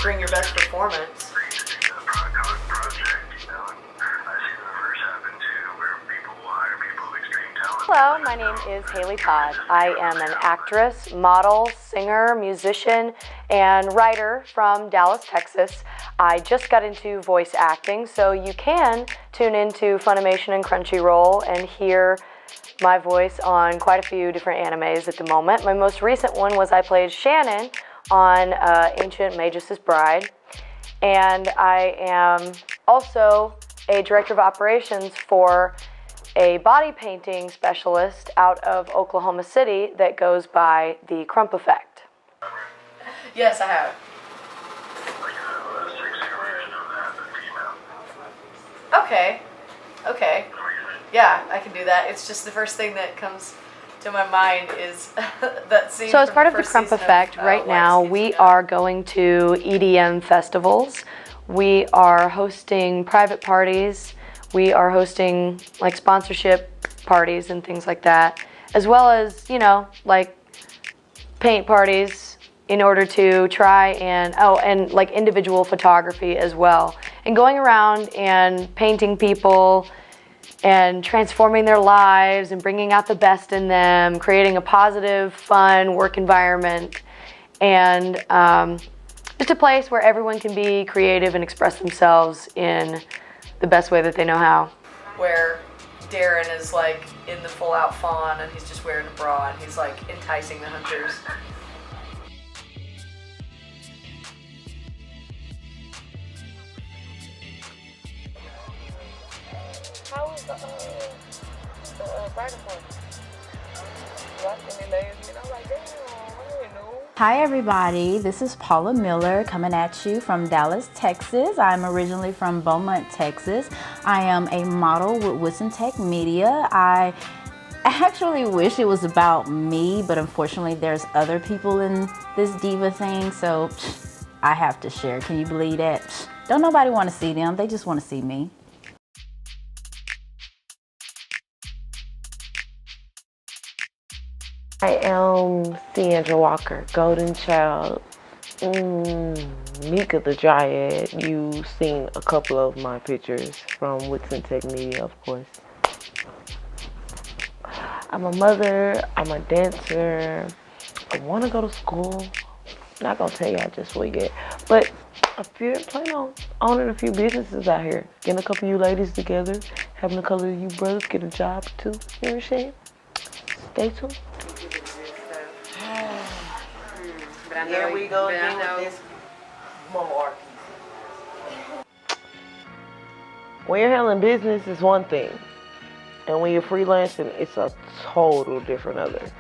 bring your best performance. Hello, my name is Haileigh Todd. I am an actress, model, singer, musician, and writer from Dallas, Texas. I just got into voice acting, so you can tune into Funimation and Crunchyroll and hear my voice on quite a few different animes at the moment. My most recent one was I played Shannon on Ancient Magus' Bride, and I am also a director of operations for a body painting specialist out of Oklahoma City that goes by the Crump Effect. Yes, I have. Okay. Yeah, I can do that. It's just the first thing that comes to my mind is that scene. So as part of the Crump Effect, right now we are going to EDM festivals. We are hosting private parties. We are hosting like sponsorship parties and things like that, as well as, like paint parties in order to try and like individual photography as well. And going around and painting people and transforming their lives and bringing out the best in them, creating a positive, fun work environment, and just a place where everyone can be creative and express themselves in the best way that they know how. Where Darren is like in the full out fawn and he's just wearing a bra and he's like enticing the hunters. How was the bridal party? Any ladies, I'm like, damn, I didn't know. Hi everybody, this is Paula Miller coming at you from Dallas, Texas. I'm originally from Beaumont, Texas. I am a model with Wisdom Tech Media. I actually wish it was about me, but unfortunately there's other people in this diva thing, so I have to share. Can you believe that? Don't nobody want to see them, they just want to see me. I am Sandra Walker, Golden Child, Mika the Dryad. You've seen a couple of my pictures from Whitson Tech Media, of course. I'm a mother, I'm a dancer, I want to go to school. Not going to tell y'all just what yet, but I plan on owning a few businesses out here. Getting a couple of you ladies together, having a couple of you brothers get a job too. You know what I'm saying? Stay tuned. Here we go again with this malarkey. When you're handling business, it's one thing. And when you're freelancing, it's a total different other.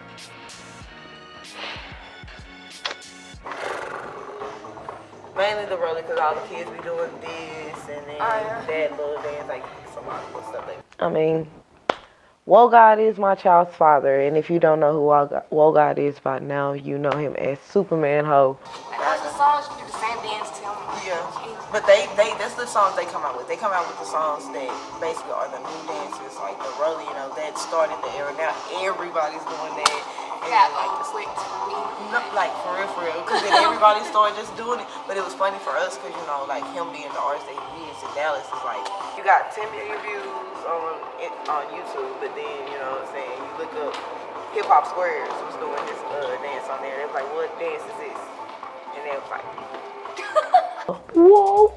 Mainly the roller, because all the kids be doing this and then that little dance, like some other stuff like that. I mean, Woe God is my child's father, and if you don't know who Woe God is by now, you know him as Superman Ho. That's the songs you do the same dance to them. Yeah, but that's the songs they come out with. They come out with the songs that basically are the new dances, like the roller, that started the era. Now everybody's doing that. And got like the quick for me. No, like for real, because then everybody started just doing it. But it was funny for us, because like him being the artist that he is in Dallas is like, you got 10 million views on YouTube, but then you know what I'm saying, you look up Hip Hop Squares who's doing his dance on there. They was like, what dance is this? And they was like, Whoa!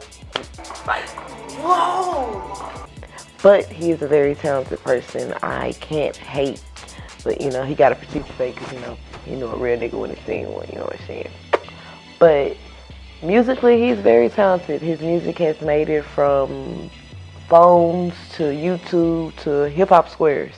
like, whoa! But he is a very talented person. I can't hate, but he got to participate because he knew a real nigga when he seen one. You know what I'm saying? But musically, he's very talented. His music has made it from phones to YouTube to Hip Hop Squares.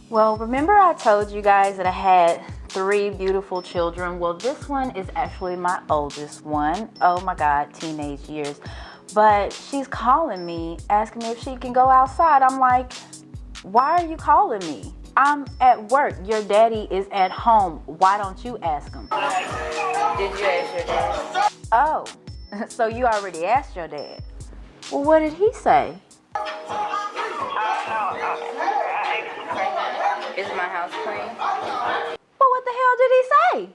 Well, remember I told you guys that I had 3 beautiful children? Well, this one is actually my oldest one. Oh my God, teenage years. But she's calling me, asking me if she can go outside. I'm like, why are you calling me? I'm at work. Your daddy is at home. Why don't you ask him? Did you ask your dad? Oh, so you already asked your dad. Well, what did he say? Is my house clean? Well, hell did he say?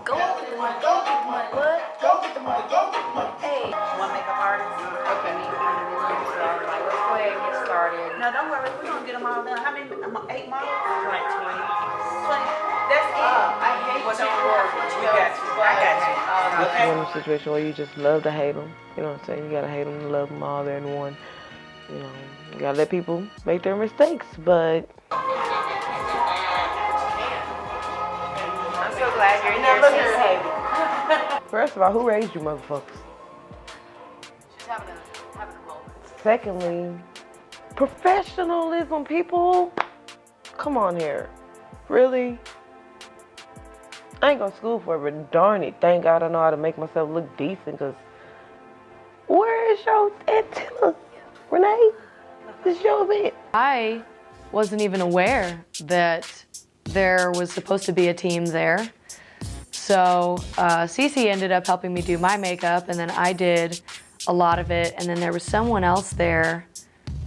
Go get the money. Go get the money. What? Go get the money. Go get the money. Hey. One makeup artist. Okay. So I'm like, let's go ahead and get started. No, don't worry. We're gonna get them all done. How many? 8 models? Like 20. 20. That's it. I hate Well, to don't work. worry. We got you. I got you. It's one of the situations where you just love to hate them. You know what I'm saying? You gotta hate them and love them all there in one. You know, you gotta let people make their mistakes, but I'm so glad you're here. first of all, who raised you motherfuckers? She's having a moment. Secondly, professionalism, people. Come on here. Really? I ain't going to school for it, but darn it, thank God I know how to make myself look decent, because where is your antenna? Renee, this is your event. I wasn't even aware that there was supposed to be a team there. So Cece ended up helping me do my makeup, and then I did a lot of it, and then there was someone else there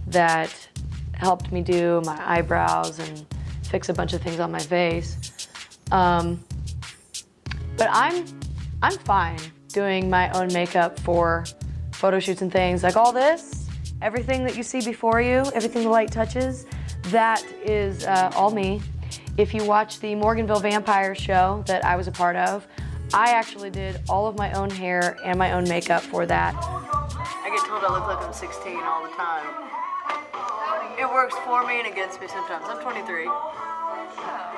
that helped me do my eyebrows and fix a bunch of things on my face. But I'm fine doing my own makeup for photo shoots and things. Like all this, everything that you see before you, everything the light touches, that is all me. If you watch the Morganville Vampire show that I was a part of, I actually did all of my own hair and my own makeup for that. I get told I look like I'm 16 all the time. It works for me and against me sometimes. I'm 23. Or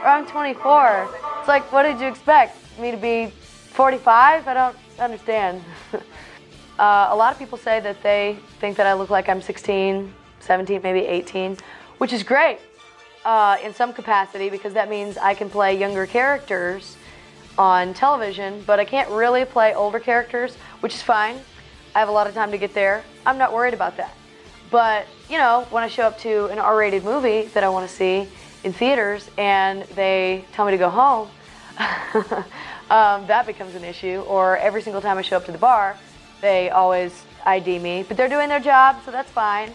I'm 24. It's like, what did you expect? Me to be 45? I don't understand. A lot of people say that they think that I look like I'm 16, 17, maybe 18, which is great in some capacity, because that means I can play younger characters on television, but I can't really play older characters, which is fine. I have a lot of time to get there. I'm not worried about that. But, you know, when I show up to an R-rated movie that I want to see in theaters and they tell me to go home, that becomes an issue. Or every single time I show up to the bar, they always ID me. But they're doing their job, so that's fine.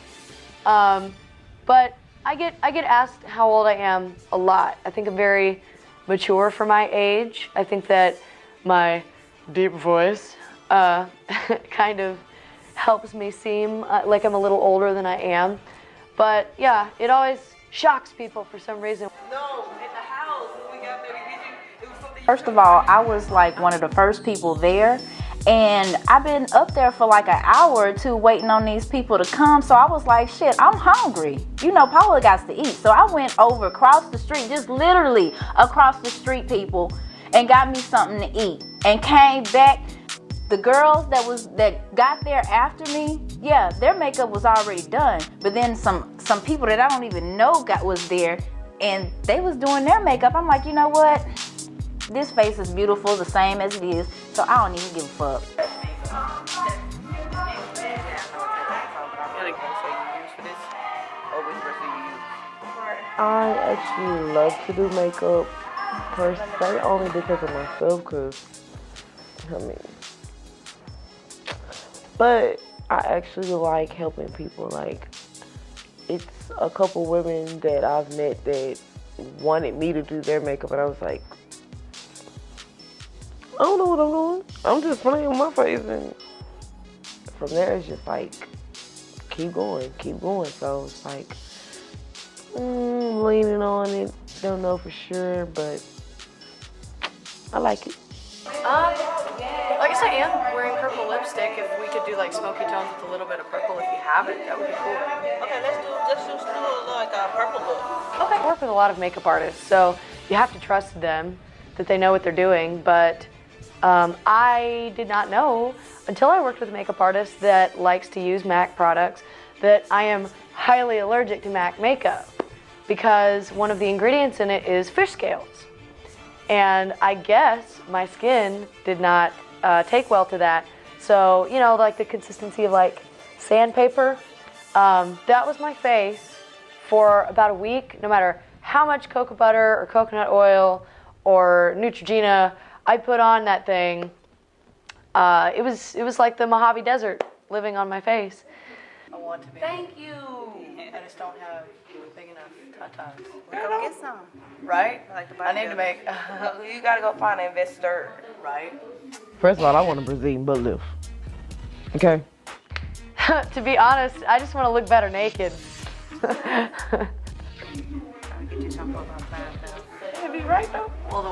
But I get asked how old I am a lot. I think I'm very mature for my age. I think that my deep voice kind of helps me seem like I'm a little older than I am. But yeah, it always shocks people for some reason. No, in the house when we got there to get you, it was something. First of all, I was like one of the first people there, and I've been up there for like an hour or two waiting on these people to come. So I was like, shit, I'm hungry. You know, Paula got to eat. So I went over across the street, just literally across the street, people, and got me something to eat and came back. The girls that got there after me, yeah, their makeup was already done. But then some people that I don't even know was there, and they was doing their makeup. I'm like, you know what? This face is beautiful, the same as it is, so I don't even give a fuck. I actually love to do makeup per se, only because of myself, because, I mean, but I actually like helping people. Like, it's a couple women that I've met that wanted me to do their makeup, and I was like, I don't know what I'm doing. I'm just playing with my face, and from there it's just like, keep going. So it's like, leaning on it. Don't know for sure, but I like it. I guess I am wearing purple lipstick. If we could do like smoky tones with a little bit of purple, if you have it, that would be cool. Okay, let's just do like a purple look. Okay. I work with a lot of makeup artists, so you have to trust them that they know what they're doing. But I did not know until I worked with a makeup artist that likes to use MAC products that I am highly allergic to MAC makeup, because one of the ingredients in it is fish scales. And I guess my skin did not take well to that. So, you know, like the consistency of like sandpaper, that was my face for about a week. No matter how much cocoa butter or coconut oil or Neutrogena I put on that thing, it was like the Mojave Desert living on my face. I want to be. Thank you. I just don't have big enough tatas. Go get some. Right? I like to buy I need to make. You gotta go find an investor. Right? First of all, I want a Brazilian butt lift. Okay. To be honest, I just want to look better naked. I'll get you something about 5,000. It'd be right though. Well, the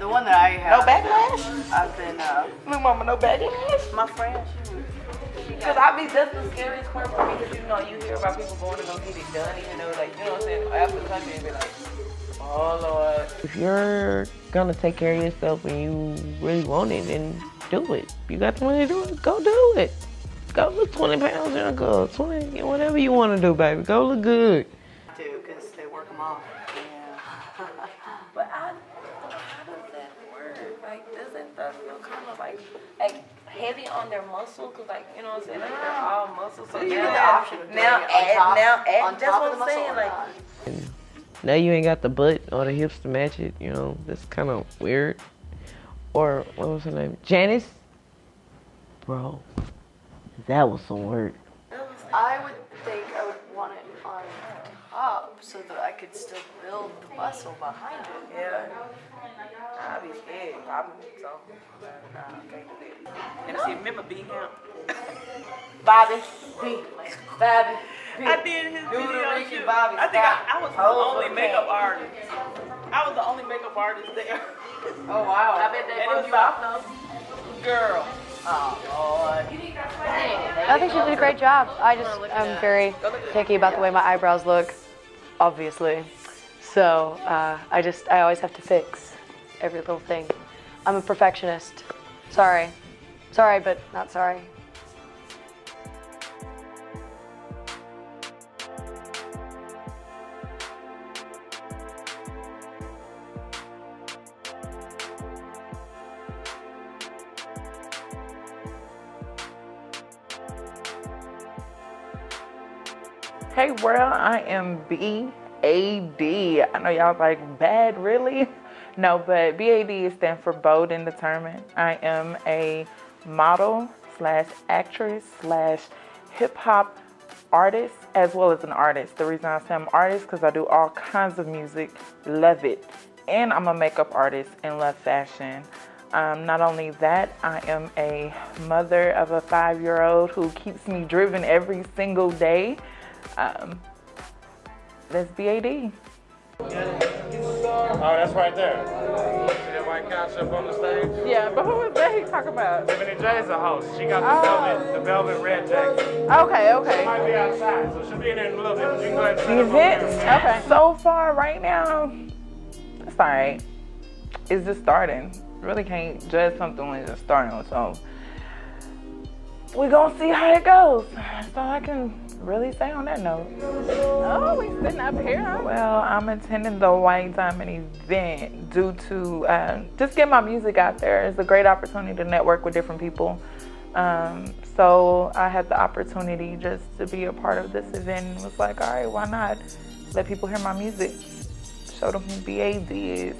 one that I have. No backlash? I've been. Look, mama, no backlash? My friend, because that's the scariest part for me, because you hear about people going to go get it done, even though, like, you know what I'm saying, after the country, and be like, oh Lord. If you're gonna take care of yourself and you really want it, then do it. You got the money to do it, go do it. Go look 20 pounds in a girl, 20, whatever you want to do, baby. Go look good. Do because they work them off. Yeah. But how does that work? Like, doesn't that feel kind of like heavy on their muscle? Cause like, you know what I'm saying? Like they're all muscle. So You now, get the option of doing now it on top, that's of what the I'm muscle saying. or Like, not. Now you ain't got the butt or the hips to match it, that's kind of weird. Or, what was her name? Janice? Bro, that was some work. I would think I would want it on top so that I could still build the muscle behind it. yeah. I'd be scared. I'm so, nah, I can't do that. And see, remember B him? Bobby. Bobby. I did his Do the video Ricky shoot. Bobby I think style. I was the Pose only for makeup cat. artist. I was the only makeup artist there. Oh wow. I bet they And it broke was you off though. Girl. Oh Lord. I think she did a great job. I'm very picky about the way my eyebrows look, obviously. So I always have to fix every little thing. I'm a perfectionist. Sorry, but not sorry. Hey world, I am B.A.D. I know y'all like bad, really? No, but B.A.D. stands for Bold and Determined. I am a model slash actress slash hip hop artist as well as an artist. The reason I say I'm an artist because I do all kinds of music, love it. And I'm a makeup artist and love fashion. Not only that, I am a mother of a 5-year-old who keeps me driven every single day. That's B.A.D. Oh, that's right there. See that white couch up on the stage? Yeah, but who is that he talking about? Tiffany J's the host. She got the velvet red jacket. Okay. She might be outside, so she'll be in there in a little bit, but you can go ahead and The set event, up on okay. So far right now, it's all right. It's just starting. Really can't judge something when it's just starting, so we're gonna see how it goes. That's all I can really say on that note. Oh, we sitting up here. Well, I'm attending the White Diamond event due to just get my music out there. It's a great opportunity to network with different people. So I had the opportunity just to be a part of this event and was like, all right, why not let people hear my music? Show them who B.A.D. is.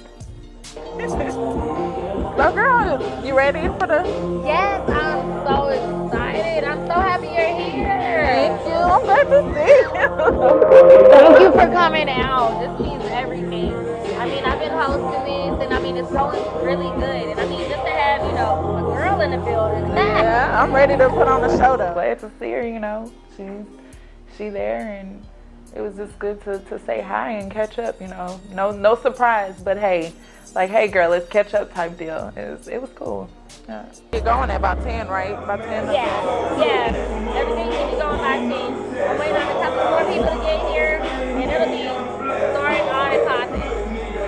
So girl, you ready for the... Yes, I'm so excited. I'm so happy you're here. Thank you. I'm glad to see you. Thank you for coming out. This means everything. I mean, I've been hosting this, and I mean, it's going really good. And I mean, just to have, a girl in the building. Yeah, I'm ready to put on the show though. Glad to see her, she's there, and it was just good to say hi and catch up, No surprise, but hey, like, hey girl, let's catch up type deal. It was cool. Yeah. You're going at about 10, right? About 10? Yeah. Everything should be going by 10. I'm waiting on a couple more people to get here, and it'll be starting on and popping.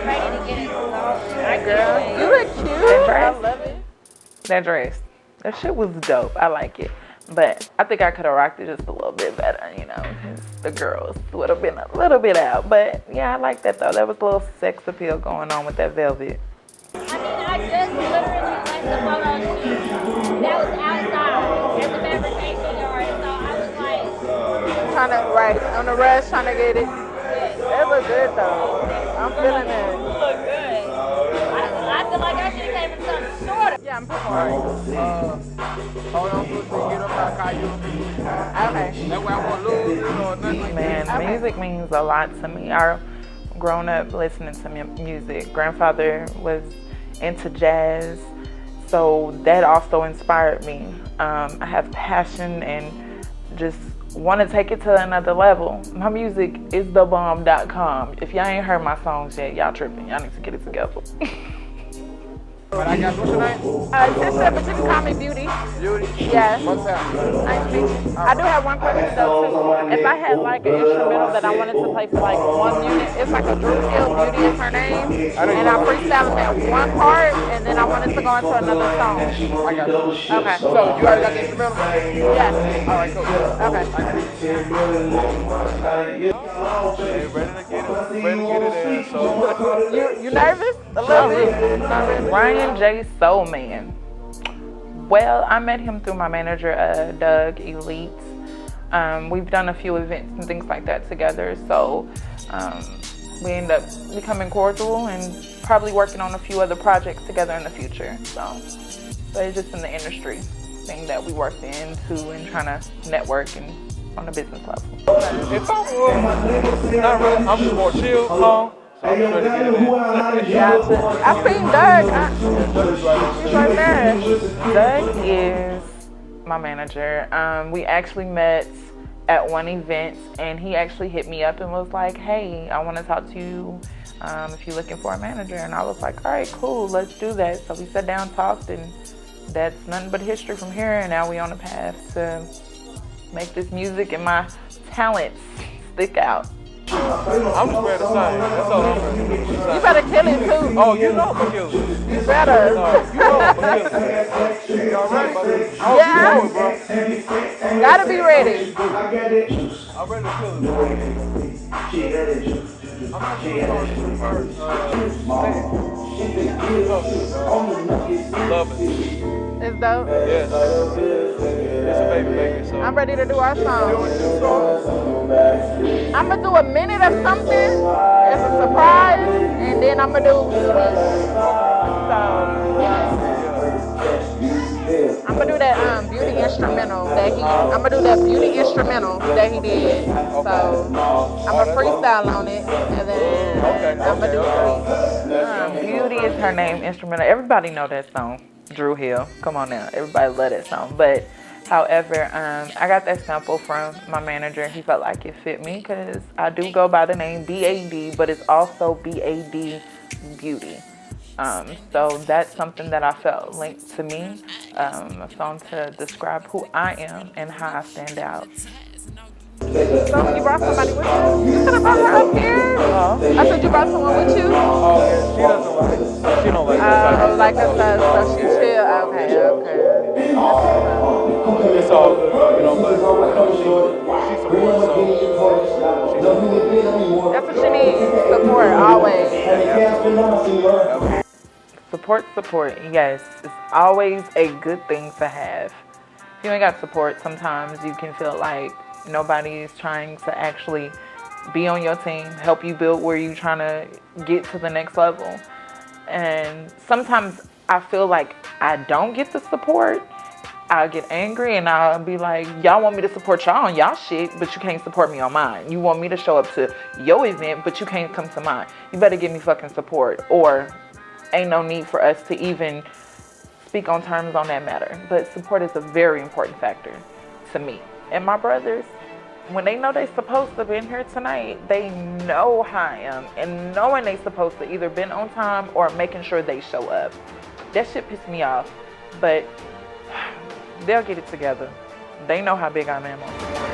Ready to get it going. Girl, you look cute. I love it. That dress, that shit was dope. I like it. But I think I could have rocked it just a little bit better, because the girls would have been a little bit out. But yeah, I like that though. There was a little sex appeal going on with that velvet. I mean, I just literally went to photo shoot. That was outside at the fabrication yard, so I was like, On the rush, trying to get it. It look good though. I'm feeling it. look good. I feel like I should have came in something shorter. Yeah, I'm performing. Hold on, pussy, get up like how you. Okay. That way I won't lose it or nothing like that. Man, music means a lot to me. I've grown up listening to music. Grandfather was into jazz, so that also inspired me. I have passion and just want to take it to another level. My music is thebomb.com. If y'all ain't heard my songs yet, y'all tripping. Y'all need to get it together. But I got, what's your name? Sister, but you can call me Beauty. Beauty? Yes. What's that? Nice to meet you. I do have one question though too. If I had like an instrumental that I wanted to play for like one unit, it's like a Drew Hill, Beauty is her name, and I'm freestyling that one part, and then I wanted to go into another song. I got you. Okay. So you already got the instrumental? Yes. All right, cool. Okay. Hey, ready to get it in, so. You nervous? A little bit. Ryan J. Soul Man. Well, I met him through my manager, Doug Elite. We've done a few events and things like that together, so we end up becoming cordial and probably working on a few other projects together in the future. So, but it's just in the industry thing that we worked into and trying to network and on a business level. If I was not really, I'm just more chill, calm. So I'm sure to get it in. Gotcha. I seen Doug. He's right there. Doug is my manager. We actually met at one event, and he actually hit me up and was like, hey, I want to talk to you if you're looking for a manager. And I was like, all right, cool, let's do that. So we sat down, talked, and that's nothing but history from here. And now we on a path to make this music and my talents stick out. I'm just ready to sing. That's all I'm ready to do. You better kill it too. Oh, you know I'm gonna kill it. You better. You know I'm gonna kill it. Y'all ready, buddy? Oh, Yeah. you know it, bro. Gotta be ready. I'm ready to kill it, bro. I'm not sure it's first. Love it. It's dope. Yes. It's a baby, so. I'm ready to do our song. I'm gonna do a minute of something as a surprise, and then I'm gonna do I'm gonna do that beauty instrumental that I'm gonna do that beauty instrumental that he did. So I'm gonna freestyle on it, and then I'm gonna do the Beauty is her name instrumental. Everybody know that song. Drew Hill. Come on now. Everybody love that song. But however, I got that sample from my manager. He felt like it fit me because I do go by the name B.A.D, but it's also B.A.D Beauty. So that's something that I felt linked to me, a song to describe who I am and how I stand out. So you brought somebody with you? You could have brought her up here. I said you brought someone with you? Oh, yeah, she doesn't like. She don't like that. Like us, so she chill. Okay. It's all good, you know, but she supports, so That's what she needs. Support, always. Support, yes. It's always a good thing to have. If you ain't got support, sometimes you can feel like nobody is trying to actually be on your team, help you build where you're trying to get to the next level. And sometimes I feel like I don't get the support. I'll get angry and I'll be like, y'all want me to support y'all on y'all shit, but you can't support me on mine. You want me to show up to your event, but you can't come to mine. You better give me fucking support, or ain't no need for us to even speak on terms on that matter. But support is a very important factor to me. And my brothers, when they know they're supposed to be in here tonight, they know how I am. And knowing they're supposed to either been on time or making sure they show up. That shit pissed me off. But they'll get it together. They know how big I am on support.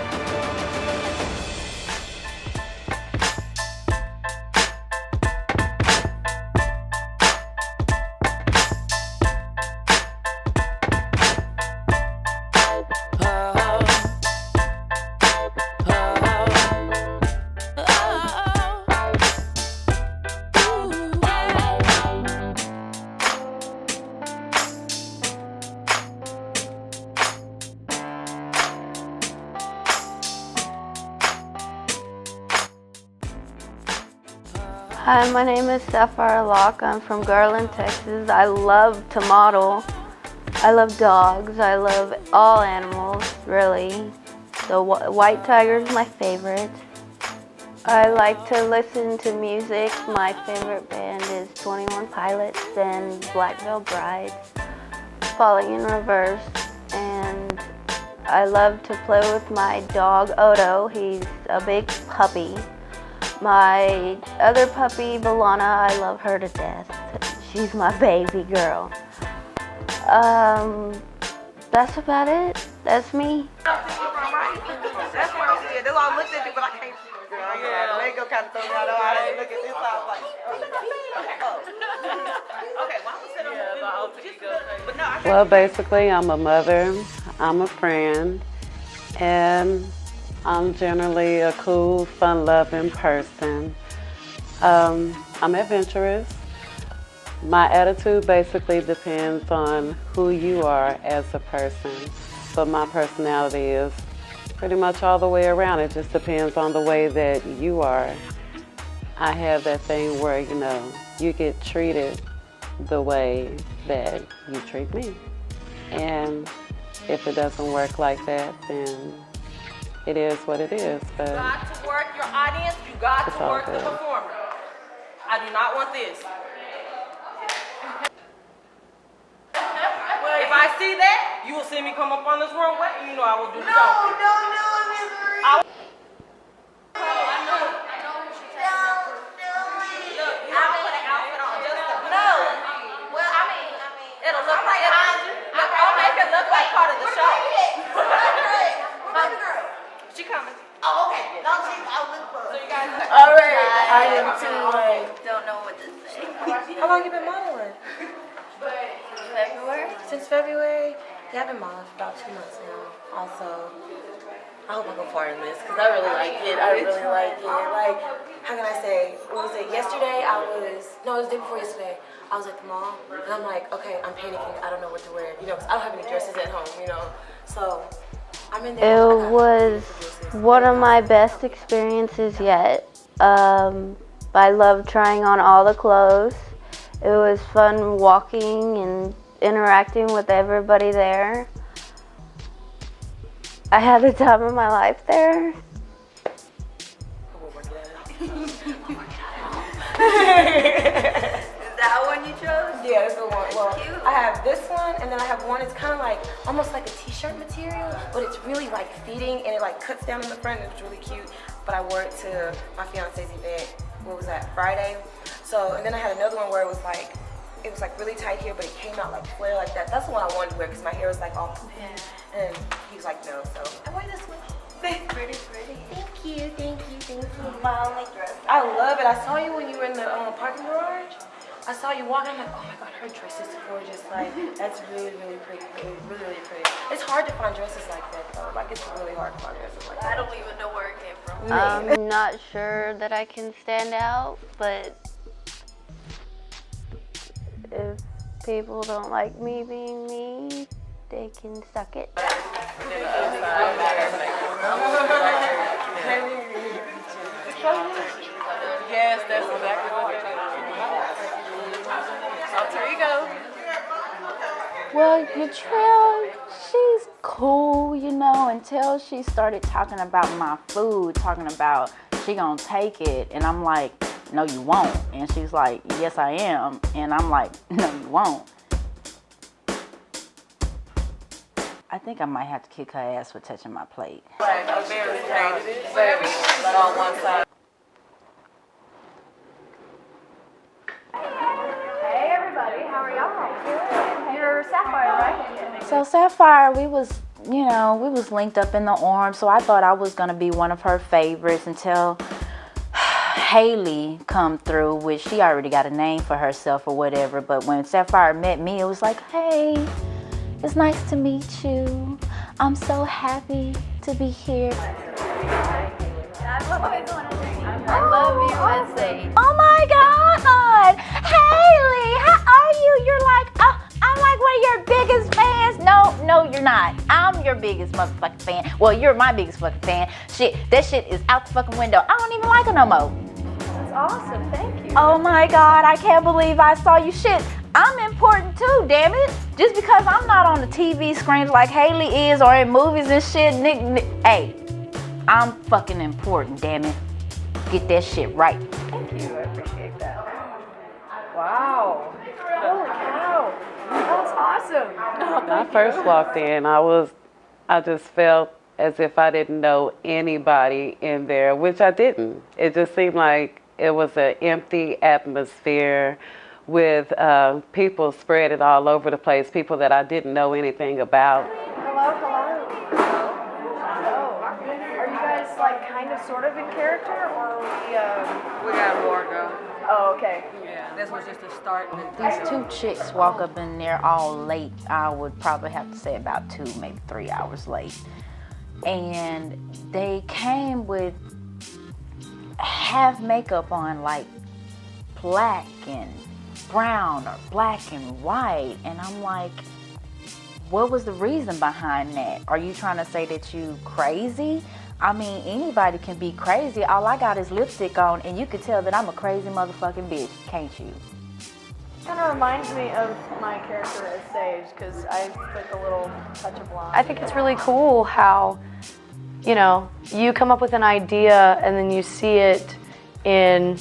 Hi, my name is Saphier. I'm from Garland, Texas. I love to model. I love dogs. I love all animals, really. The white tiger is my favorite. I like to listen to music. My favorite band is 21 Pilots and Black Veil Brides, Falling in Reverse. And I love to play with my dog, Odo. He's a big puppy. My other puppy, Valana, I love her to death. She's my baby girl. That's about it. That's me. That's where I'm sitting. That's why I looked at you, but I can't see the girl. Yeah. The makeup kind of threw me out. I didn't look at this. I was like, oh. Okay, well, I'm going to sit on the alter ego thing. But no, I Well, basically, I'm a mother, I'm a friend, and I'm generally a cool, fun-loving person. I'm adventurous. My attitude basically depends on who you are as a person, but my personality is pretty much all the way around. It just depends on the way that you are. I have that thing where, you know, you get treated the way that you treat me. And if it doesn't work like that, then it is what it is. But you got to work your audience, you got to work the performer. I do not want this. If I see that, you will see me come up on this runway, and you know I will do the dog. No, misery. I know who she's talking about. Look, you have to put an outfit on just to no. Well, I mean, it'll look like I'll make it look like part of the show. She coming. Oh, okay. No, I'll look for her. So you guys. All right. I am too. Don't know what to say. How long you been modeling? February. Since February? Yeah, I've been modeling for about 2 months now. Also, I hope I go far in this because I really like it. I really like it. Like, how can I say? What was it? Yesterday, it was the day before yesterday. I was at the mall and I'm like, okay, I'm panicking. I don't know what to wear. You know, because I don't have any dresses at home. You know, so I'm in there. It was one of my best experiences yet. I love trying on all the clothes. It was fun walking and interacting with everybody there. I had the time of my life there. Is that one you chose? Yeah, that's the one. Well, cute. I have this one, and then I have one. It's kind of like almost like a t-shirt material, but it's really like fitting, and it like cuts down in the front. And it's really cute. But I wore it to my fiance's event. What was that? Friday. So, and then I had another one where it was like really tight here, but it came out like flare like that. That's the one I wanted to wear because my hair was like all poofy. And he was like, no. So I wear this one. Pretty. Thank you. Wow, like dress. I love it. I saw you when you were in the parking garage. I saw you walking. I'm like, oh my god, her dress is gorgeous. Like, that's really pretty. Really pretty. It's hard to find dresses like that though. Like, it's really hard to find dresses like that. I don't even know where it came from. I'm not sure that I can stand out, but if people don't like me being me, they can suck it. Yes, that's exactly what it is. Alter ego. Well, Yoitrell, she's cool, you know, until she started talking about my food, talking about she gonna take it, and I'm like, no, you won't. And she's like, yes, I am. And I'm like, no, you won't. I think I might have to kick her ass for touching my plate. Very on one side. Hey everybody, how are y'all? You're Saphier, right? So Saphier, we was linked up in the arms, so I thought I was gonna be one of her favorites until Haileigh come through, which she already got a name for herself or whatever. But when Saphier met me, it was like, hey, it's nice to meet you. I'm so happy to be here. I love you, Wednesday. Oh my God, Haileigh, how are you? You're like, oh, I'm like one of your biggest fans. No, you're not. I'm your biggest motherfucking fan. Well, you're my biggest fucking fan. Shit, that shit is out the fucking window. I don't even like her no more. That's awesome, thank you. Oh my God, I can't believe I saw you. Shit, I'm important too, damn it. Just because I'm not on the TV screens like Haileigh is or in movies and shit, hey, I'm fucking important, damn it. Get that shit right. Thank you, I appreciate that. Wow. Holy cow. That was awesome. When I first walked in, I just felt as if I didn't know anybody in there, which I didn't. It just seemed like it was an empty atmosphere with people spread all over the place, people that I didn't know anything about. Hello. Are you guys like kind of sort of in character, or We got more to go. Oh, okay. Yeah, this was just a start. These two chicks walk up in there all late. I would probably have to say about 2, maybe 3 hours late. And they came with half makeup on, like black and brown or black and white. And I'm like, what was the reason behind that? Are you trying to say that you crazy? I mean, anybody can be crazy. All I got is lipstick on, and you can tell that I'm a crazy motherfucking bitch, can't you? Kind of reminds me of my character as Sage, because I put a little touch of blonde. I think it's really cool how, you know, you come up with an idea and then you see it in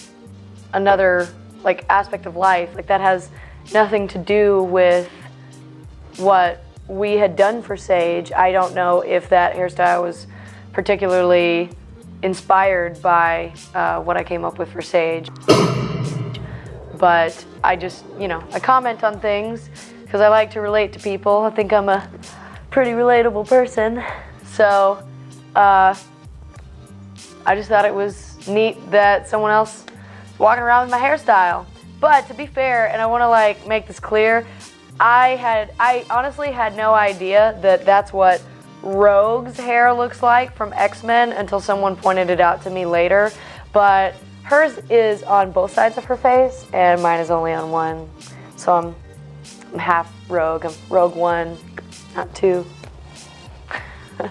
another like aspect of life. Like that has nothing to do with what we had done for Sage. I don't know if that hairstyle was particularly inspired by what I came up with for Sage. But I just, you know, I comment on things because I like to relate to people. I think I'm a pretty relatable person. So I just thought it was neat that someone else is walking around with my hairstyle. But to be fair, and I want to like make this clear, I honestly had no idea that that's what Rogue's hair looks like from X-Men until someone pointed it out to me later. But hers is on both sides of her face, and mine is only on one. So I'm half Rogue. I'm Rogue 1, not 2. Wow,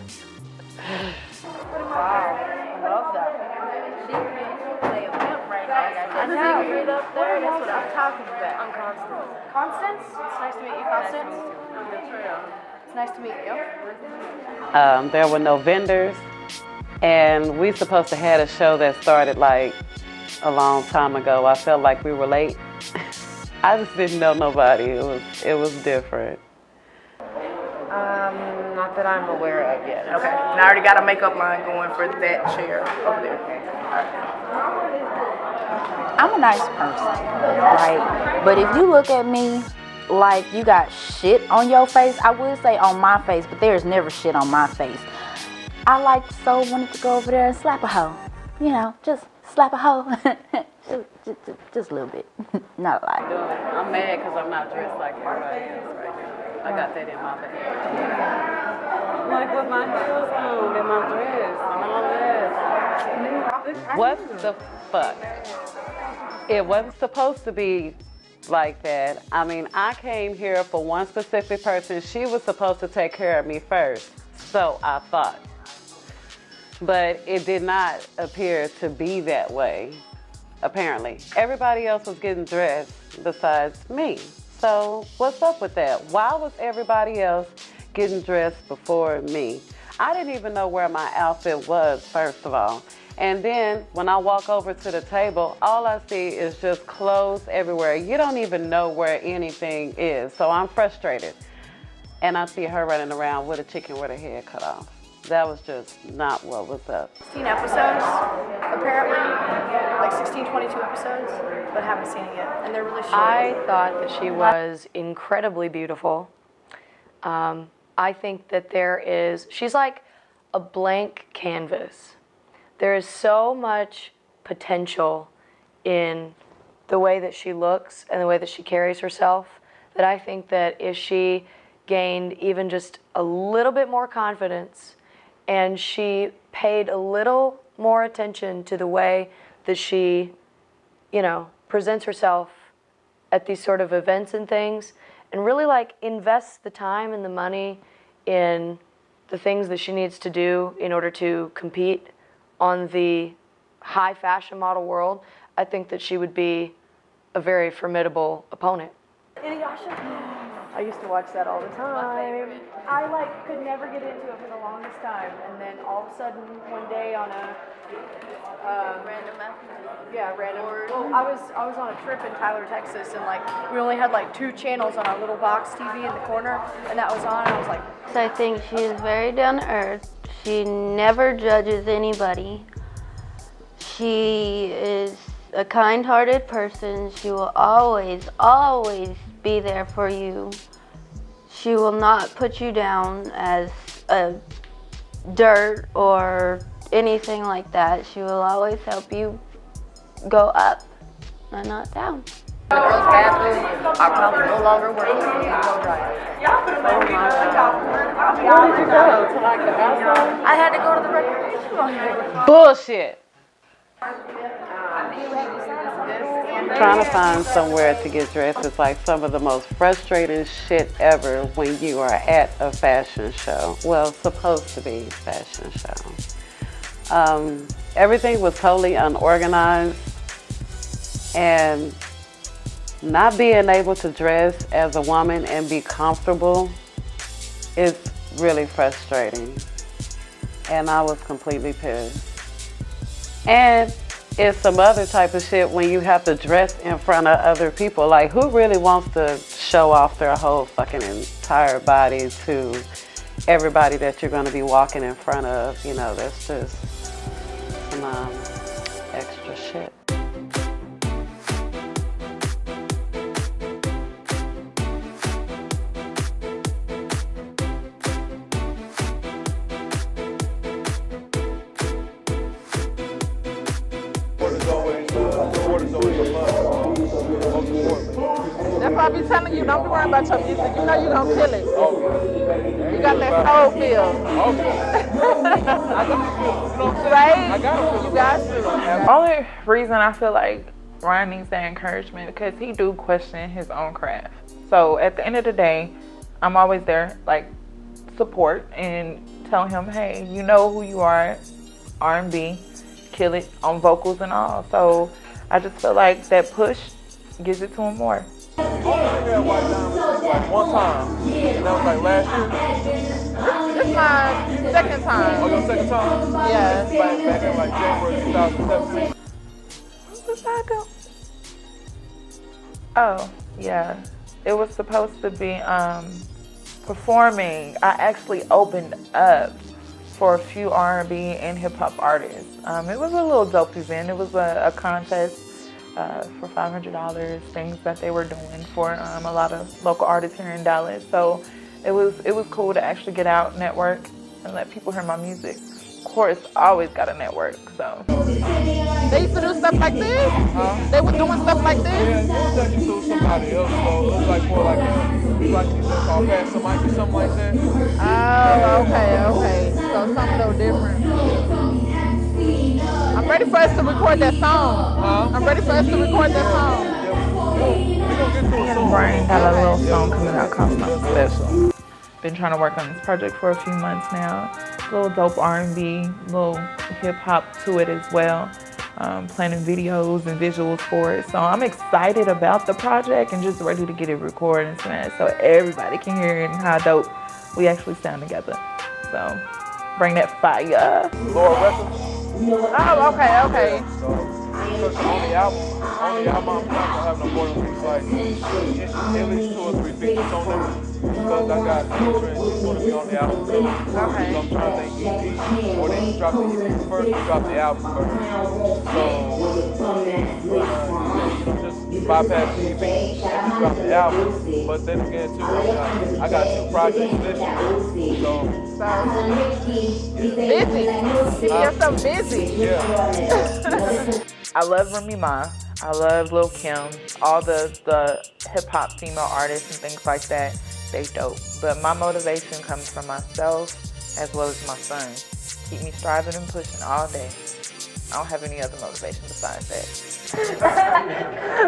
I love that. I know. Right up there. That's what I'm talking about. I'm Constance. Constance? It's nice to meet you, Constance. It's nice to meet you. There were no vendors, and we supposed to have a show that started like a long time ago. I felt like we were late. I just didn't know nobody. It was different. Not that I'm aware of yet. Okay. And I already got a makeup line going for that chair over there. I'm a nice person, right? But if you look at me like you got shit on your face, I would say on my face, but there's never shit on my face. I like so wanted to go over there and slap a hoe. You know, just slap a hoe. just a little bit, not a lot. I'm mad because I'm not dressed like everybody else right now. I got that in my bag. Like with my heels on and my dress and all this. What the fuck? It wasn't supposed to be like that. I mean, I came here for one specific person. She was supposed to take care of me first, so I thought. But it did not appear to be that way, apparently. Everybody else was getting dressed besides me. So what's up with that? Why was everybody else getting dressed before me? I didn't even know where my outfit was, first of all. And then when I walk over to the table, all I see is just clothes everywhere. You don't even know where anything is. So I'm frustrated. And I see her running around with a chicken with her head cut off. That was just not what was up. 16 episodes, apparently. Like 16, 22 episodes, but I haven't seen it yet. And they're really short. I thought that she was incredibly beautiful. I think that she's like a blank canvas. There is so much potential in the way that she looks and the way that she carries herself that I think that if she gained even just a little bit more confidence and she paid a little more attention to the way that she, you know, presents herself at these sort of events and things, and really like invests the time and the money in the things that she needs to do in order to compete on the high fashion model world, I think that she would be a very formidable opponent. I used to watch that all the time. I could never get into it for the longest time, and then all of a sudden one day on a Random messages. random. Well, I was on a trip in Tyler, Texas, and we only had 2 channels on our little box TV in the corner, and that was on. And I was like, So I think she is very down to earth. She never judges anybody. She is a kind-hearted person. She will always, always be there for you. She will not put you down as a dirt or anything like that. She will always help you go up and not down. The girls' bathroom are probably no longer working. Oh my God. Where did you go? To the outside? I had to go to the recreation. Bullshit. Trying to find somewhere to get dressed is like some of the most frustrating shit ever when you are at a fashion show. Well, supposed to be fashion show. Everything was totally unorganized, and not being able to dress as a woman and be comfortable is really frustrating. And I was completely pissed. And it's some other type of shit when you have to dress in front of other people. Like, who really wants to show off their whole fucking entire body to everybody that you're gonna be walking in front of? You know, that's just some extra shit. That's why I be telling you, don't be worrying about your music. You know you're gonna kill it. You got that soul feel. Right? You got to. The only reason I feel like Ryan needs that encouragement because he do question his own craft. So at the end of the day, I'm always there, support and tell him, hey, you know who you are, R&B, kill it on vocals and all. So I just feel like that push gives it to him more. I only had White Diamond one time, and that was last year. This is my second time. Oh, your second time? Yeah. Back in January 2017. What was I doing? Oh, yeah. It was supposed to be performing. I actually opened up for a few R&B and hip hop artists. It was a little dope event. It was a contest for $500, things that they were doing for a lot of local artists here in Dallas. So it was cool to actually get out, network, and let people hear my music. Of course, I always got a network, so. They used to do stuff like this? They were doing stuff like this? Yeah, it was actually through somebody else, so it was more you just call Pass the Mic or something like that. Oh, okay. So something a little different. I'm ready for us to record that song. I'm ready for us to record that song. Me and Brian got a little song coming out called Something Special. Been trying to work on this project for a few months now. A little dope R&B, little hip hop to it as well. Planning videos and visuals for it. So I'm excited about the project and just ready to get it recorded and smashed so everybody can hear it and how dope we actually sound together. So bring that fire. Laura Records. Oh, okay. So on the album, I'm not gonna have no more than at least 2 or 3 features on there. Because I got featuring who's gonna be on the album. So I'm trying to think EP, or they drop the EP first, we drop the album first. So just bypass the EP and just drop the album. But then again too, I got 2 projects this year. So busy. Keep yourself busy. Yeah. I love Remy Ma. I love Lil Kim. All the hip hop female artists and things like that. They dope. But my motivation comes from myself as well as my son. Keep me striving and pushing all day. I don't have any other motivation besides that.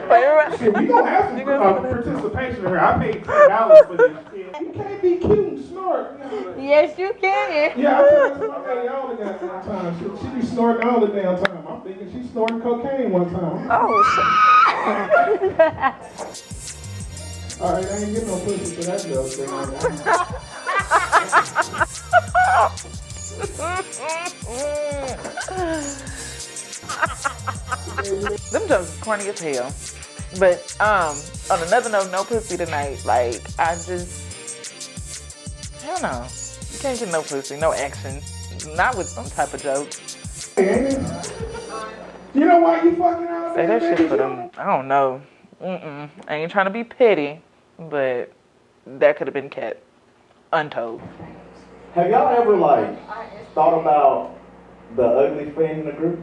We gonna have some participation here. I paid $10 for this. You can't be cute and snort. Yes, you can. Yeah, I tell my lady all the goddamn time. She be snorting all the damn time. I'm thinking she snorting cocaine one time. Oh, shit. All right, I ain't getting no pussy for that joke thing right now. Them jokes is corny as hell. But on another note, no pussy tonight. Like, I don't know. You can't get no pussy, no action. Not with some type of joke. You know why you fucking out Say there? that shit for them. I don't know. I ain't trying to be petty, but that could have been kept untold. Have y'all ever, like, thought about the ugly friend in the group?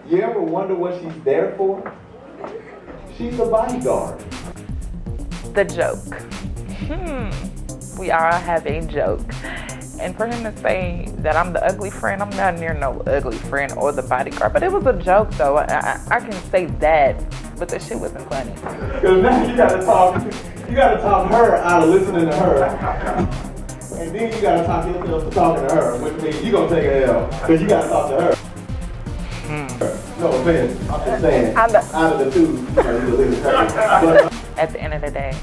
You ever wonder what she's there for? She's a bodyguard. The joke. We all have a joke. And for him to say that I'm the ugly friend, I'm not near no ugly friend or the bodyguard. But it was a joke, though. I can say that, but the shit wasn't funny. Because now you gotta talk her out of listening to her. And then you gotta talk yourself to talking to her, which means you gonna take an L. Because you gotta talk to her. No offense, I'm just saying, out of the two, you know, you're the least but, at the end of the day,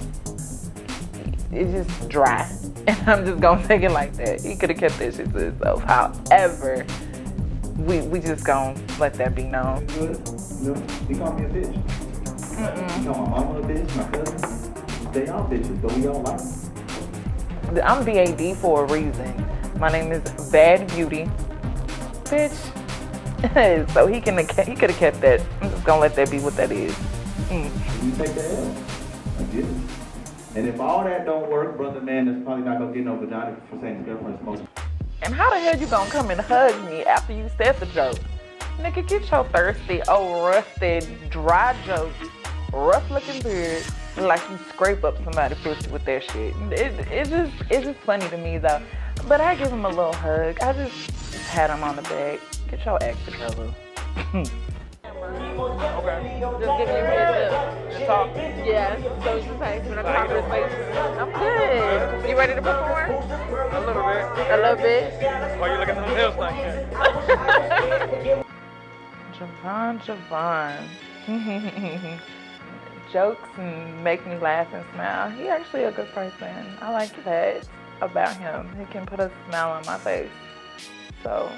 it's just dry. And I'm just gonna take it like that. He could have kept that shit to himself. However, we just gonna let that be known. You know, he called me a bitch. He called my mama a bitch, my cousin. They all bitches, but we all like them. I'm B.A.D for a reason. My name is Bad Beauty. Bitch. So he could have kept that. I'm just gonna let that be what that is. You take the L. I get it. And if all that don't work, brother man is probably not gonna get no vagina for saying his girlfriend smoking. And how the hell you gonna come and hug me after you said the joke? Nigga, get your thirsty, old rusted, dry joke, rough looking beard, like you scrape up somebody's pussy with that shit. It's just funny to me though. But I give him a little hug. I just pat him on the back. Get your act together. Okay. Just give me a heads up. Just talk. Yeah. So it's the same. When I come to this place, I'm good. You ready to perform? A little bit. A little bit. Why you looking at some nails like that? Javon. Jokes and make me laugh and smile. He actually a good person. I like that about him. He can put a smile on my face. So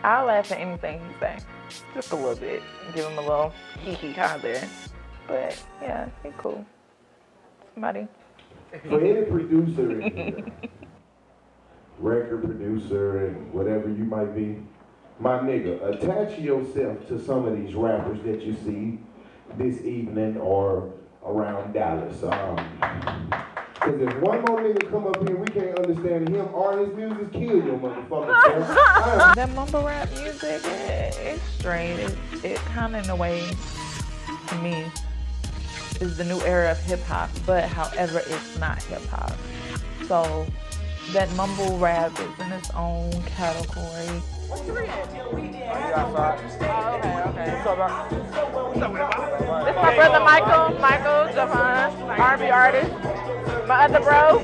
I'll laugh at anything he says. Just a little bit. Give him a little hee-hee kind there. But yeah, he's cool. Somebody. For any producer in here, record producer and whatever you might be, my nigga, attach yourself to some of these rappers that you see this evening or around Dallas. Because if one more nigga come up here, we can't understand him or his music, kill your motherfucker. That mumble rap music, it's strange. It kind of, in a way, to me, is the new era of hip hop. But however, it's not hip hop. So that mumble rap is in its own category. Are you outside? Oh, okay. What's up, bro? This is my brother Michael Javon, R&B artist. My other bro.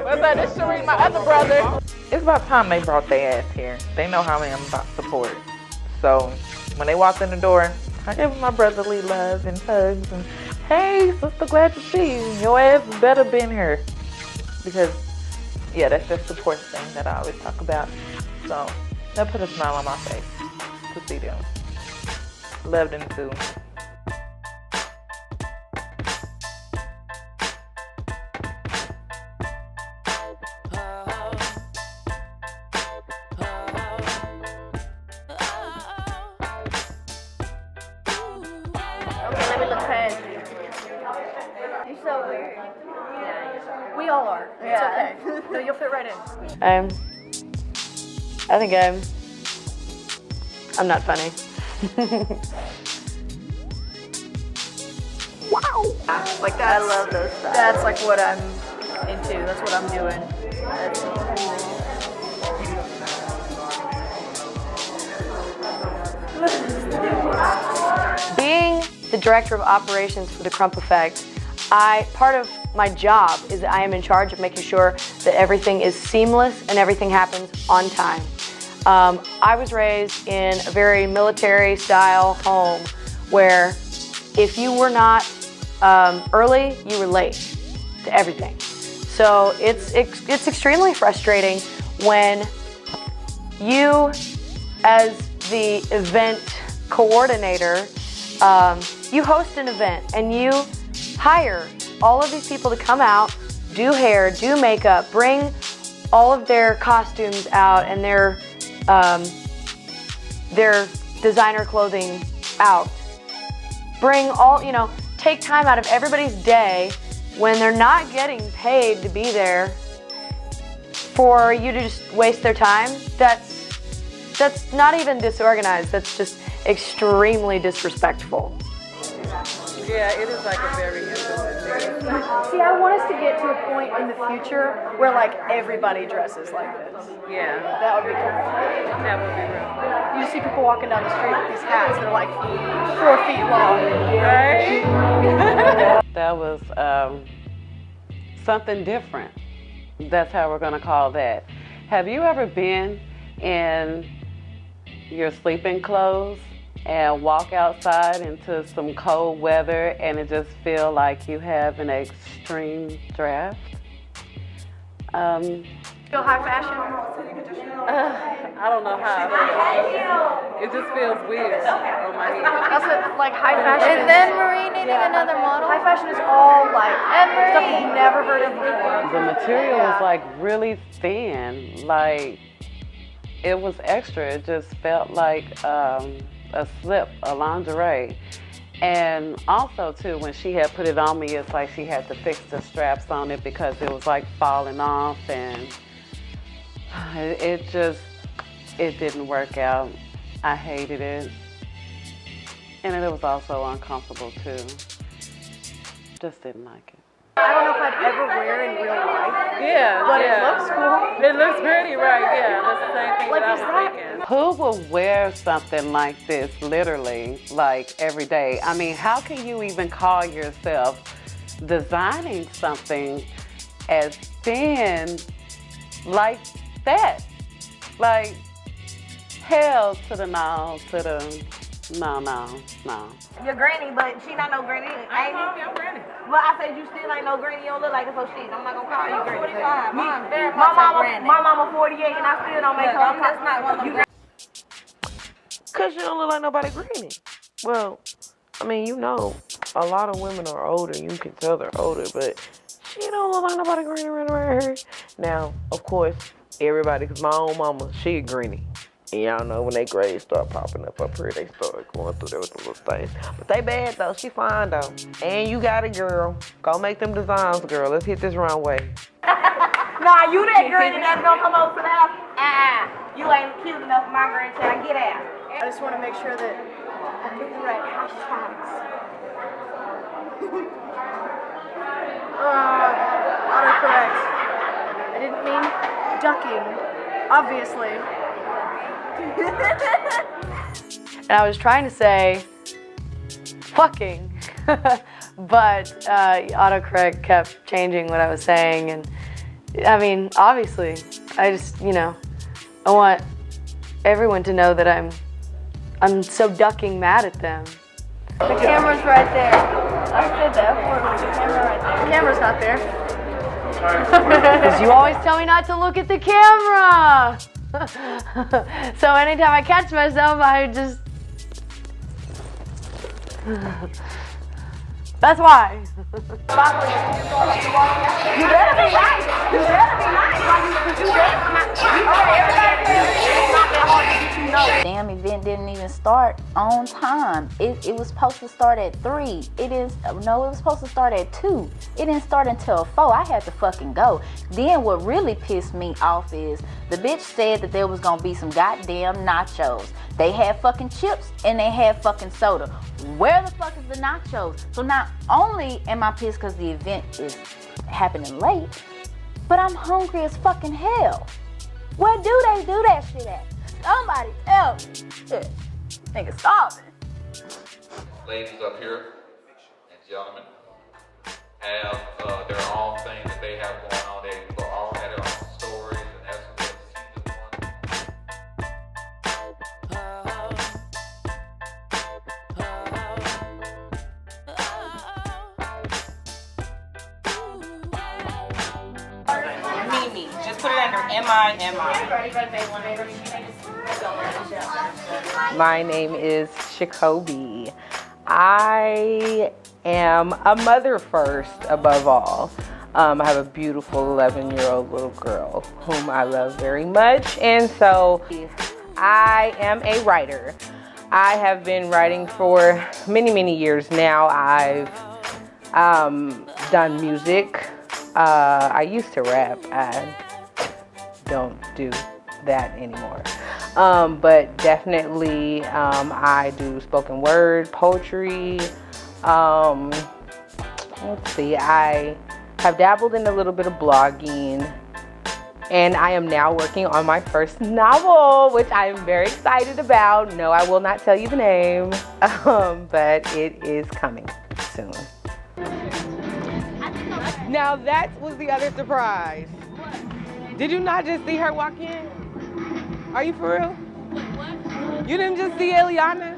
What's up? This is Sheree, my other brother. It's about time they brought their ass here. They know how I am about support. So when they walked in the door, I gave them my brotherly love and hugs and, hey, sister, glad to see you. Your ass better been here. Because, yeah, that's the support thing that I always talk about. So that put a smile on my face to see them. Love them too. We all are. It's okay. No, you'll fit right in. I think I'm not funny. Wow. Like that. I love those styles. That's like what I'm into. That's what I'm doing. Being the director of operations for the Crump Effect, part of my job is that I am in charge of making sure that everything is seamless and everything happens on time. I was raised in a very military style home where if you were not early, you were late to everything. So it's extremely frustrating when you, as the event coordinator, you host an event and you hire all of these people to come out, do hair, do makeup, bring all of their costumes out and their designer clothing out. Bring all, take time out of everybody's day when they're not getting paid to be there for you to just waste their time. That's not even disorganized, that's just extremely disrespectful. Yeah, it is like a very intimate thing. See, I want us to get to a point in the future where like everybody dresses like this. Yeah. That would be cool. That would be real cool. You just see people walking down the street with these hats that are like 4 feet long. Right? That was something different. That's how we're going to call that. Have you ever been in your sleeping clothes and walk outside into some cold weather and it just feel like you have an extreme draft? Feel high fashion? I don't know how. It just feels weird on my head. That's what, like high fashion. Is then Marie needing another model? High fashion is all like stuff you've never heard of before. The material was like really thin, like it was extra. It just felt like a slip, a lingerie. And also too, when she had put it on me, it's like she had to fix the straps on it because it was like falling off, and it didn't work out. I hated it. And it was also uncomfortable too. Just didn't like it. I don't know if I'd ever wear in real life. Yeah, but yeah. it looks cool. It looks pretty, right? Yeah, that's the same thing Like, that I is was that- thinking. Who would wear something like this literally, like every day? I mean, how can you even call yourself designing something as thin like that? Like, hell to the no, to the no. Your granny, but she not no granny. I'm granny. Well, I said you still ain't no granny. You don't look like it, so shit. I'm not gonna call you granny. 45. I'm very My much a granny. mama 48, and I still don't make her. I'm just not one of them. Cause you don't look like nobody granny. Well, I mean, a lot of women are older. You can tell they're older, but she don't look like nobody granny running around here. Now, of course, everybody, cause my own mama, she a granny. And y'all know when they grades start popping up here, they start going through there with the little things. But they bad though, she fine though. And you got it, girl. Go make them designs, girl. Let's hit this runway. Nah, you that granny that's gonna come over to the house. You ain't cute enough for my grandchild. Get out. I just want to make sure that I pick the right hashtags. Autocorrect. I didn't mean ducking, obviously. And I was trying to say fucking, but autocorrect kept changing what I was saying. And I mean, obviously, I just, I want everyone to know that I'm so ducking mad at them. The camera's right there. I said that for the camera right there. The camera's not there. Because you always tell me not to look at the camera. So anytime I catch myself, I just... That's why. You better be nice. You better be nice. Cause you Damn event didn't even start on time. It was supposed to start at 3. It was supposed to start at 2. It didn't start until 4. I had to fucking go. Then what really pissed me off is the bitch said that there was gonna be some goddamn nachos. They had fucking chips and they had fucking soda. Where the fuck is the nachos? So not only am I pissed because the event is happening late, but I'm hungry as fucking hell. Where do they do that shit at? Somebody tell me. Shit. Nigga starving. Ladies up here and gentlemen have their own thing that they have going on. They all have their own stories, and that's what My name is Shacobi. I am a mother first, above all. I have a beautiful 11-year-old little girl whom I love very much, and so I am a writer. I have been writing for many years now. I've done music. I used to rap. I don't do that anymore. But definitely I do spoken word, poetry. Let's see, I have dabbled in a little bit of blogging, and I am now working on my first novel, which I am very excited about. No, I will not tell you the name, but it is coming soon. Now that was the other surprise. Did you not just see her walk in? Are you for real? What? You didn't just see Ileana?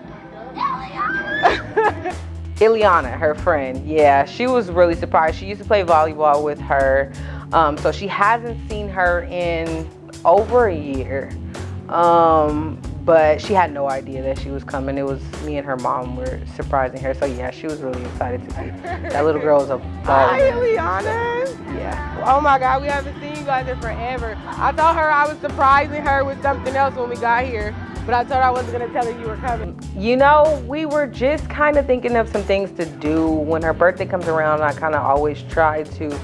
Ileana! Ileana, her friend, yeah, she was really surprised. She used to play volleyball with her, so she hasn't seen her in over a year, but she had no idea that she was coming. It was me and her mom were surprising her, so yeah, she was really excited to see. That little girl is a baller. Hi, Ileana! Yeah. Oh my God, we haven't seen you guys in forever. I told her I was surprising her with something else when we got here, but I told her I wasn't gonna tell her you were coming. You know, we were just kind of thinking of some things to do. When her birthday comes around, I kind of always try to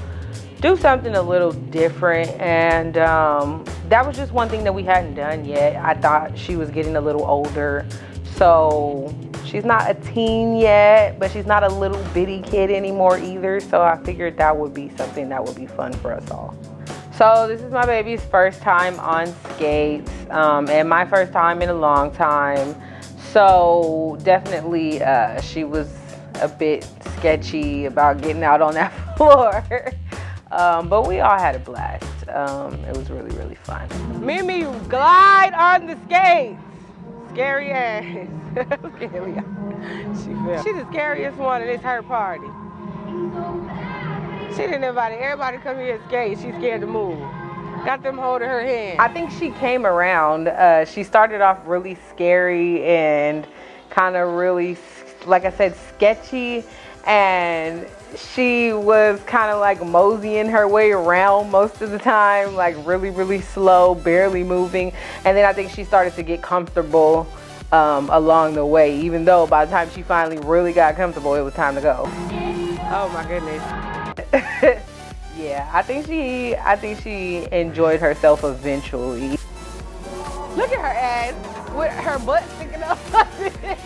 do something a little different, and that was just one thing that we hadn't done yet. I thought she was getting a little older, so she's not a teen yet, but she's not a little bitty kid anymore either, so I figured that would be something that would be fun for us all. So this is my baby's first time on skates, and my first time in a long time. So definitely she was a bit sketchy about getting out on that floor. But we all had a blast. It was really fun. Mimi, glide on the skates. Scary ass. Look at Leah. She's the scariest one at this her party. She didn't invite everybody come here and skate. She's scared to move. Got them holding her hand. I think she came around. She started off really scary and kind of really, like I said, sketchy. And she was kind of like moseying her way around most of the time, like really slow, barely moving. And then I think she started to get comfortable along the way, even though by the time she finally really got comfortable, it was time to go. Oh my goodness. Yeah, I think she enjoyed herself eventually. Look at her ass with her butt sticking up like this.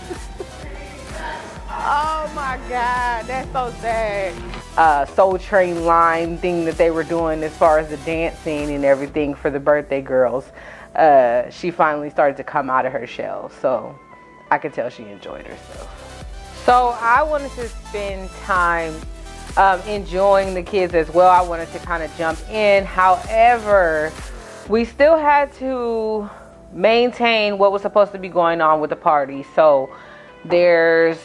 Oh my God, that's so sad. Soul Train line thing that they were doing as far as the dancing and everything for the birthday girls. She finally started to come out of her shell, so I could tell she enjoyed herself. So I wanted to spend time enjoying the kids as well. I wanted to kind of jump in. However, we still had to maintain what was supposed to be going on with the party. So there's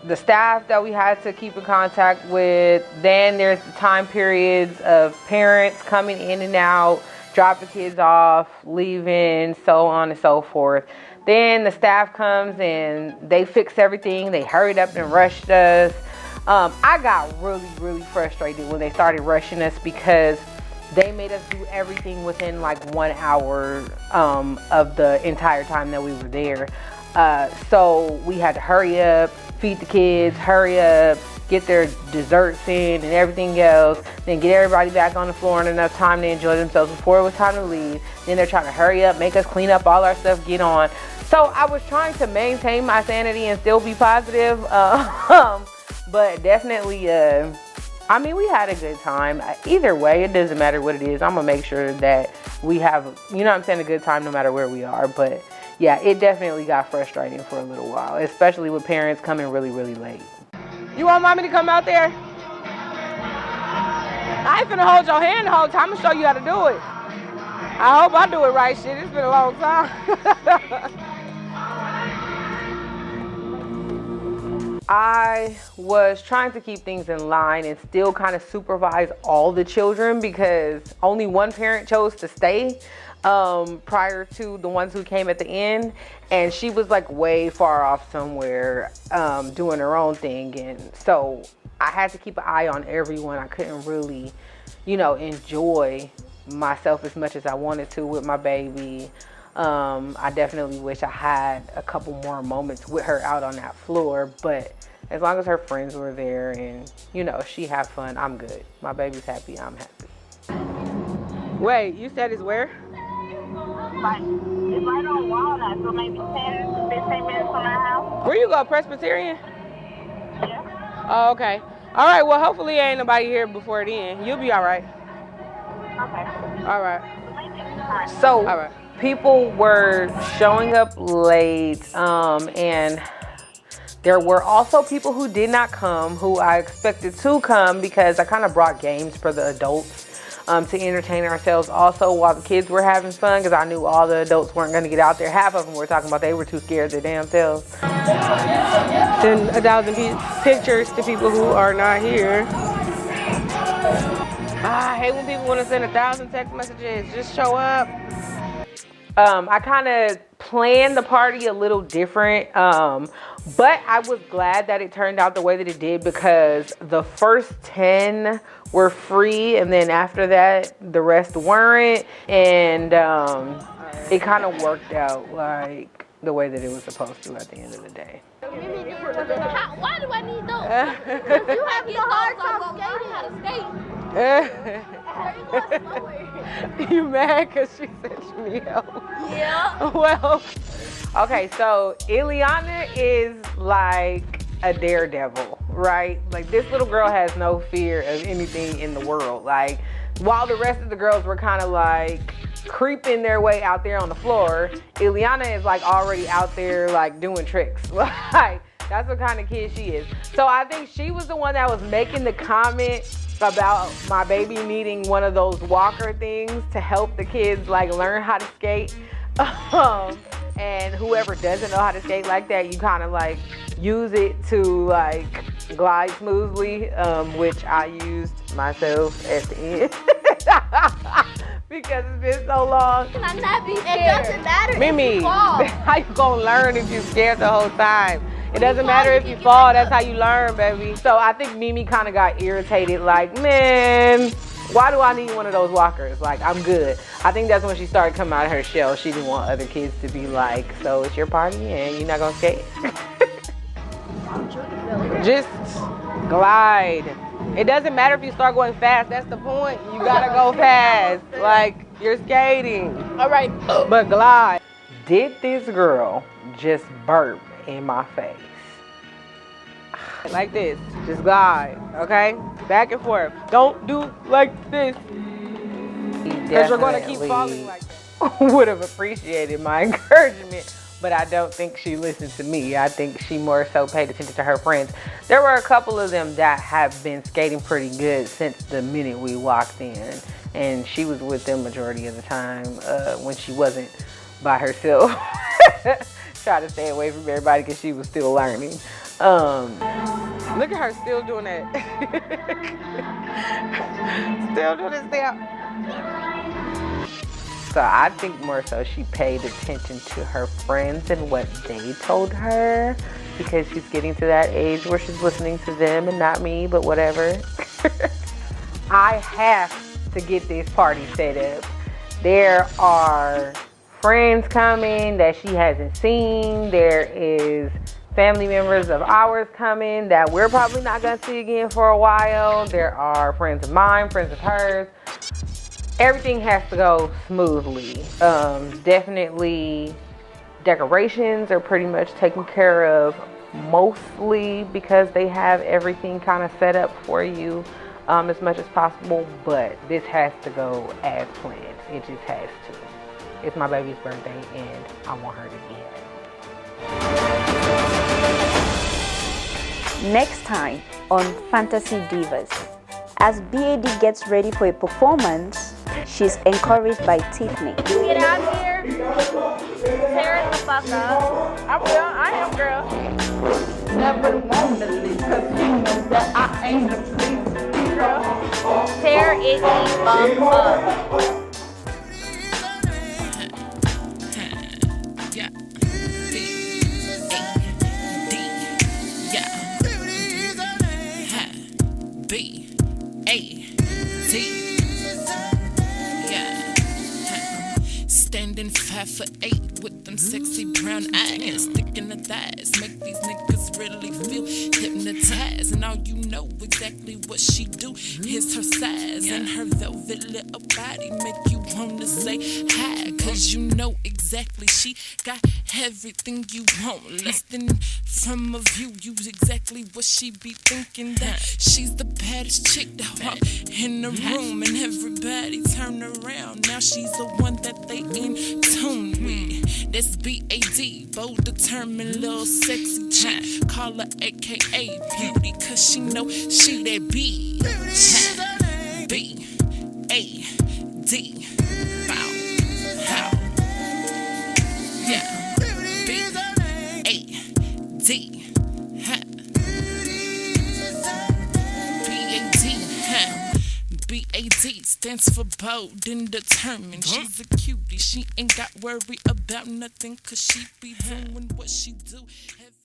the staff that we had to keep in contact with. Then there's the time periods of parents coming in and out, dropping kids off, leaving, so on and so forth. Then the staff comes and they fix everything. They hurried up and rushed us. I got really frustrated when they started rushing us because they made us do everything within like 1 hour of the entire time that we were there. So we had to hurry up, feed the kids, hurry up, get their desserts in and everything else, then get everybody back on the floor in enough time to enjoy themselves before it was time to leave. Then they're trying to hurry up, make us clean up all our stuff, get on. So I was trying to maintain my sanity and still be positive, but definitely, I mean, we had a good time. Either way, it doesn't matter what it is. I'm gonna make sure that we have, you know what I'm saying, a good time no matter where we are. But yeah, it definitely got frustrating for a little while, especially with parents coming really late. You want mommy to come out there? I ain't finna hold your hand the whole time. I'm gonna show you how to do it. I hope I do it right, shit. It's been a long time. I was trying to keep things in line and still kind of supervise all the children because only one parent chose to stay prior to the ones who came at the end, and she was like way far off somewhere doing her own thing, and so I had to keep an eye on everyone. I couldn't really, you know, enjoy myself as much as I wanted to with my baby. I definitely wish I had a couple more moments with her out on that floor, but as long as her friends were there and, you know, she had fun, I'm good. My baby's happy, I'm happy. Wait, you said it's where? Like, it's right on Walnut, so maybe 10 to 15 minutes from our house. Where you go, Presbyterian? Yeah. Oh, okay. All right, well, hopefully ain't nobody here before then. You'll be all right. Okay. All right. So, all right. People were showing up late, and there were also people who did not come, who I expected to come because I kind of brought games for the adults to entertain ourselves also while the kids were having fun, because I knew all the adults weren't going to get out there. Half of them were talking about they were too scared their damn selves. Send 1,000 pictures to people who are not here. I hate when people want to send 1,000 text messages. Just show up. I kind of planned the party a little different, but I was glad that it turned out the way that it did because the first 10 were free, and then after that, the rest weren't, and it kind of worked out like the way that it was supposed to at the end of the day. Why do I need those? You have the hard time skating how to skate. You mad because she said she need help? Yeah. Well, okay, so Ileana is like a daredevil, right? Like, this little girl has no fear of anything in the world. Like, while the rest of the girls were kind of like creeping their way out there on the floor, Ileana is like already out there like doing tricks. Like, that's what kind of kid she is. So I think she was the one that was making the comment about my baby needing one of those walker things to help the kids like learn how to skate. And whoever doesn't know how to skate like that, you kind of like use it to like glide smoothly, which I used myself at the end. Because it's been so long. Can I not be scared? It doesn't matter Mimi, if you fall. how you gonna learn if you're scared the whole time? It doesn't matter if you fall, that's how you learn, baby. So I think Mimi kind of got irritated, like, man, why do I need one of those walkers? Like, I'm good. I think that's when she started coming out of her shell. She didn't want other kids to be like, so it's your party and you're not gonna skate? Just glide. It doesn't matter if you start going fast, that's the point. You gotta go fast, like you're skating. All right, but glide. Did this girl just burp in my face? Like this, just glide, okay? Back and forth. Don't do like this. Because you're gonna keep falling like that. Would have appreciated my encouragement, but I don't think she listened to me. I think she more so paid attention to her friends. There were a couple of them that have been skating pretty good since the minute we walked in, and she was with them majority of the time when she wasn't by herself. Try to stay away from everybody because she was still learning. Look at her still doing that. Still doing this step. So I think more so she paid attention to her friends and what they told her, because she's getting to that age where she's listening to them and not me, but whatever. I have to get this party set up. There are friends coming that she hasn't seen. There is family members of ours coming that we're probably not gonna see again for a while. There are friends of mine, friends of hers. Everything has to go smoothly. Definitely decorations are pretty much taken care of, mostly because they have everything kind of set up for you as much as possible, but this has to go as planned. It just has to. It's my baby's birthday and I want her to get it. Next time on Fantasy Divas, as B.A.D gets ready for a performance, she's encouraged by Tiffany. Get out here. Tear it the fuck up. I will. I am, girl. never wanna leave, cause you know that I ain't the police. Tear it the fuck up. Yeah. B.A.D. Yeah. Standing 5'8" with them sexy brown eyes, thick in the thighs, make these niggas really feel hypnotized. And all you know exactly what she do is her size and her velvet little body make you wanna say hi, cause you know exactly she got everything you want. Less than from a view, you exactly what she be thinking, that she's the baddest chick that walk in the room and everybody turn around. Now she's the one that they in tune with. That's B.A.D, bold, determined, little sexy chick. Call her AKA Beauty, cause she know she that B.A.D. Bow, how, yeah, B.A.D. B.A.D stands for bold and determined. She's a cutie, she ain't got worry about nothing, cause she be doing what she do.